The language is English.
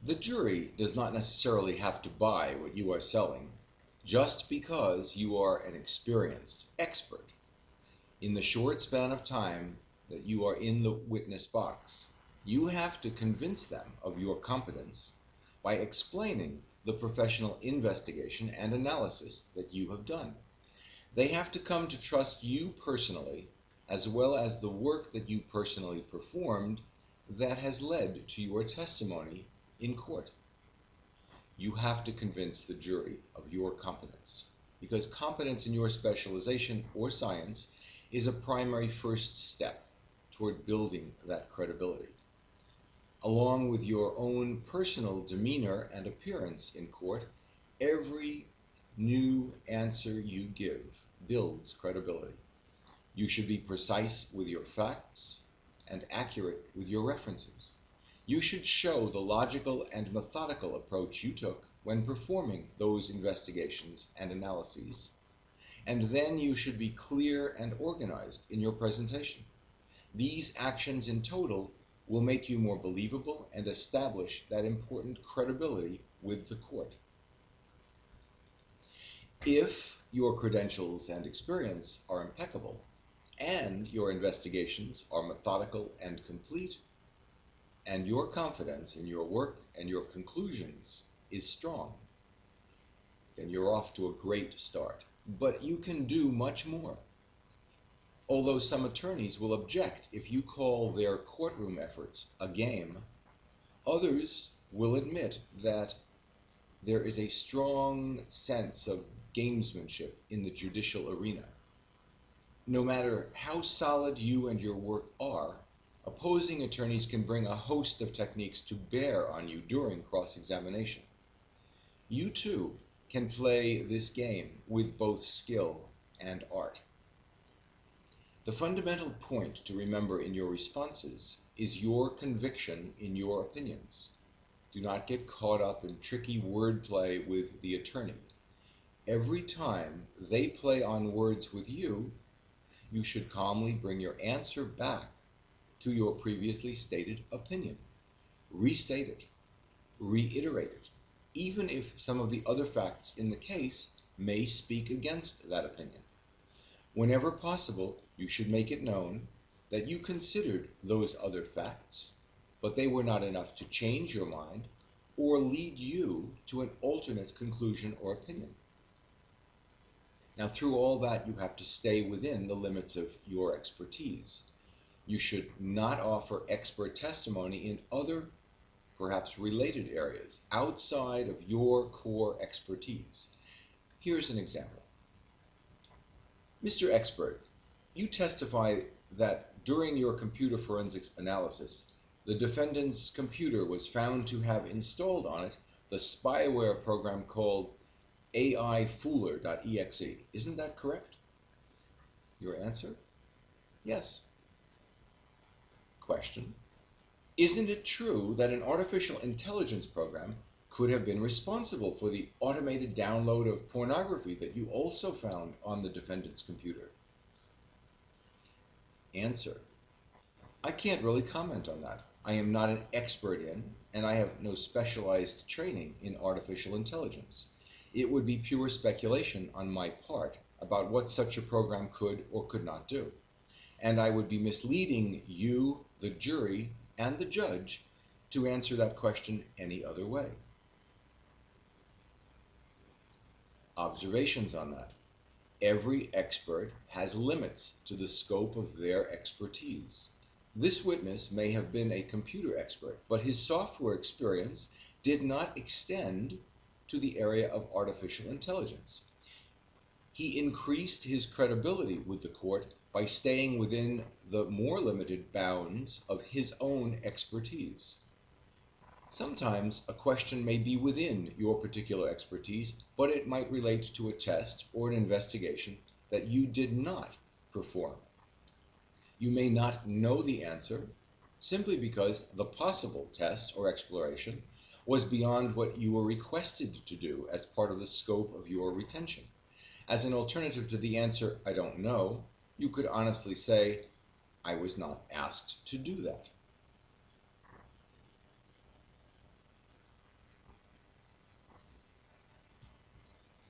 The jury does not necessarily have to buy what you are selling just because you are an experienced expert. In the short span of time that you are in the witness box, you have to convince them of your competence by explaining the professional investigation and analysis that you have done. They have to come to trust you personally, as well as the work that you personally performed that has led to your testimony in court. You have to convince the jury of your competence, because competence in your specialization or science is a primary first step toward building that credibility. Along with your own personal demeanor and appearance in court, every new answer you give builds credibility. You should be precise with your facts and accurate with your references. You should show the logical and methodical approach you took when performing those investigations and analyses. And then you should be clear and organized in your presentation. These actions in total will make you more believable and establish that important credibility with the court. If your credentials and experience are impeccable, and your investigations are methodical and complete, and your confidence in your work and your conclusions is strong, then you're off to a great start. But you can do much more. Although some attorneys will object if you call their courtroom efforts a game, others will admit that there is a strong sense of gamesmanship in the judicial arena. No matter how solid you and your work are, opposing attorneys can bring a host of techniques to bear on you during cross-examination. You too can play this game with both skill and art. The fundamental point to remember in your responses is your conviction in your opinions. Do not get caught up in tricky wordplay with the attorney. Every time they play on words with you, you should calmly bring your answer back to your previously stated opinion. Restate it, reiterate it, even if some of the other facts in the case may speak against that opinion. Whenever possible, you should make it known that you considered those other facts, but they were not enough to change your mind or lead you to an alternate conclusion or opinion. Now, through all that, you have to stay within the limits of your expertise. You should not offer expert testimony in other, perhaps related areas outside of your core expertise. Here's an example. Mr. Expert, you testify that during your computer forensics analysis, the defendant's computer was found to have installed on it the spyware program called AIFooler.exe. Isn't that correct? Your answer? Yes. Question. Isn't it true that an artificial intelligence program could have been responsible for the automated download of pornography that you also found on the defendant's computer? Answer. I can't really comment on that. I am not an expert in, and I have no specialized training in artificial intelligence. It would be pure speculation on my part about what such a program could or could not do, and I would be misleading you, the jury, and the judge to answer that question any other way. Observations on that. Every expert has limits to the scope of their expertise. This witness may have been a computer expert, but his software experience did not extend to the area of artificial intelligence. He increased his credibility with the court by staying within the more limited bounds of his own expertise. Sometimes a question may be within your particular expertise, but it might relate to a test or an investigation that you did not perform. You may not know the answer simply because the possible test or exploration was beyond what you were requested to do as part of the scope of your retention. As an alternative to the answer, I don't know, you could honestly say, I was not asked to do that.